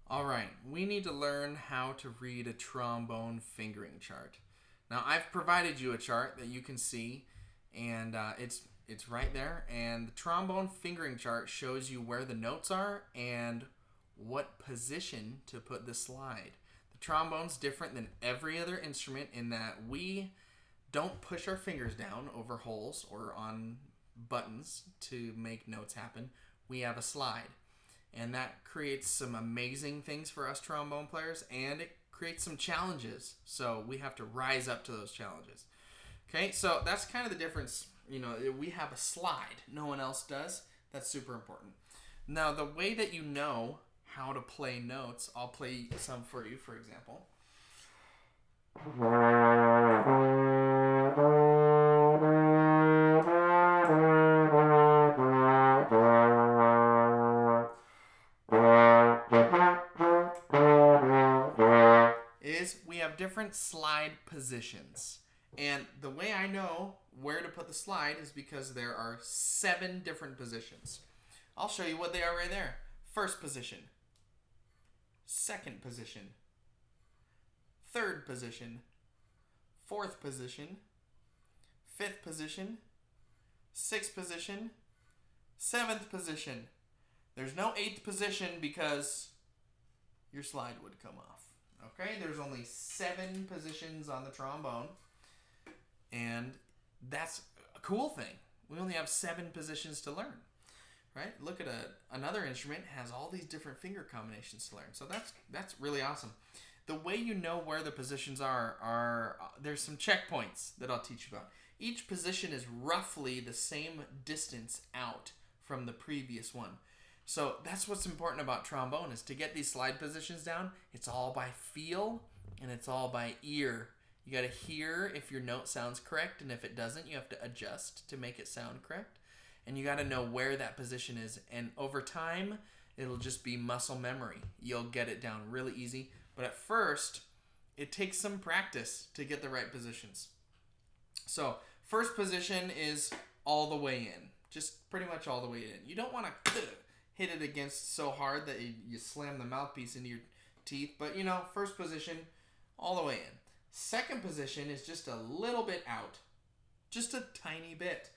All right, we need to learn how to read a trombone fingering chart. Now, I've provided you a chart that you can see, and it's right there. And the trombone fingering chart shows you where the notes are and what position to put the slide. The trombone's different than every other instrument in that we don't push our fingers down over holes or on buttons to make notes happen. We have a slide. And that creates some amazing things for us trombone players, and it creates some challenges. So we have to rise up to those challenges. Okay, so that's kind of the difference. We have a slide. No one else does. That's super important. Now, the way that you know how to play notes, I'll play some for you, for example. Is we have different slide positions. And the way I know where to put the slide is because there are 7 different positions. I'll show you what they are right there. First position, second position, third position, fourth position, fifth position, sixth position, seventh position. There's no 8th position because your slide would come off. Okay, there's only 7 positions on the trombone, and that's a cool thing. We only have 7 positions to learn, right? Look at another instrument has all these different finger combinations to learn, so that's really awesome. The way you know where the positions are there's some checkpoints that I'll teach you about. Each position is roughly the same distance out from the previous one. So that's what's important about trombone is to get these slide positions down. It's all by feel and it's all by ear. You got to hear if your note sounds correct, and if it doesn't, you have to adjust to make it sound correct. And you got to know where that position is. And over time, it'll just be muscle memory. You'll get it down really easy. But at first, it takes some practice to get the right positions. So first position is all the way in. Just pretty much all the way in. You don't want to hit it against so hard that you slam the mouthpiece into your teeth. But, first position, all the way in. Second position is just a little bit out. Just a tiny bit.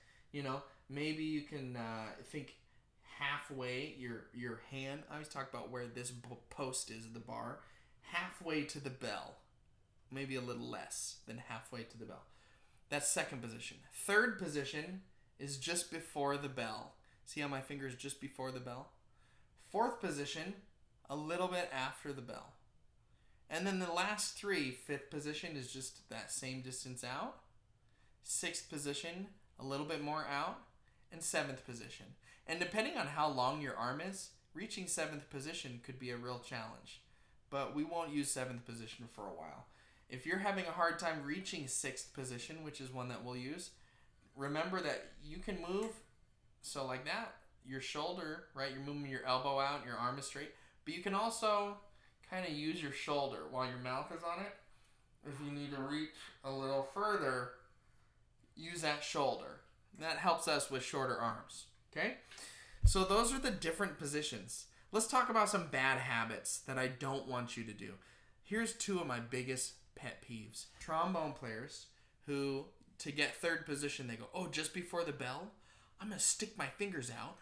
Maybe you can think halfway, your hand. I always talk about where this post is, the bar. Halfway to the bell. Maybe a little less than halfway to the bell. That's second position. Third position is just before the bell. See how my finger is just before the bell? Fourth position, a little bit after the bell. And then the last 3, fifth position is just that same distance out. Sixth position, a little bit more out. And seventh position. And depending on how long your arm is, reaching seventh position could be a real challenge. But we won't use seventh position for a while. If you're having a hard time reaching sixth position, which is one that we'll use, remember that you can move. So like that, your shoulder, right? You're moving your elbow out and your arm is straight. But you can also kind of use your shoulder while your mouth is on it. If you need to reach a little further, use that shoulder. That helps us with shorter arms, okay? So those are the different positions. Let's talk about some bad habits that I don't want you to do. Here's 2 of my biggest pet peeves. Trombone players who, to get third position, they go, oh, just before the bell? I'm going to stick my fingers out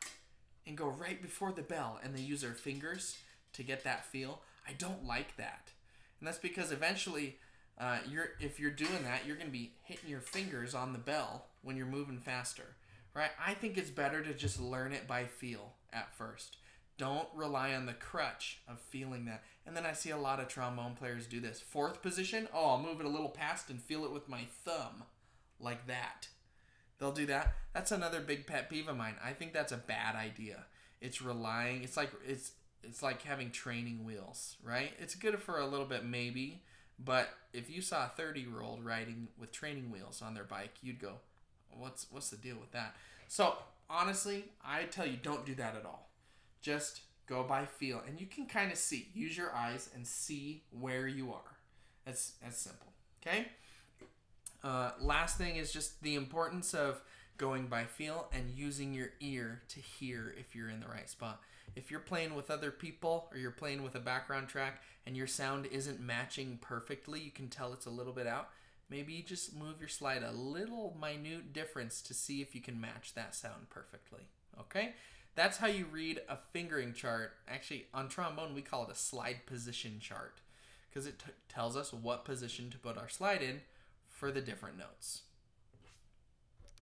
and go right before the bell. And they use their fingers to get that feel. I don't like that. And that's because eventually, if you're doing that, you're going to be hitting your fingers on the bell when you're moving faster. Right? I think it's better to just learn it by feel at first. Don't rely on the crutch of feeling that. And then I see a lot of trombone players do this. Fourth position, oh, I'll move it a little past and feel it with my thumb. Like that. They'll do that. That's another big pet peeve of mine. I think that's a bad idea. It's like having training wheels, right? It's good for a little bit maybe, but if you saw a 30-year-old riding with training wheels on their bike, you'd go, what's the deal with that? So honestly, I tell you, don't do that at all. Just go by feel, and you can kind of see. Use your eyes and see where you are. That's simple. Okay. Last thing is just the importance of going by feel and using your ear to hear if you're in the right spot. If you're playing with other people or you're playing with a background track and your sound isn't matching perfectly, you can tell it's a little bit out. Maybe you just move your slide a little minute difference to see if you can match that sound perfectly. Okay? That's how you read a fingering chart. Actually, on trombone, we call it a slide position chart because it tells us what position to put our slide in for the different notes.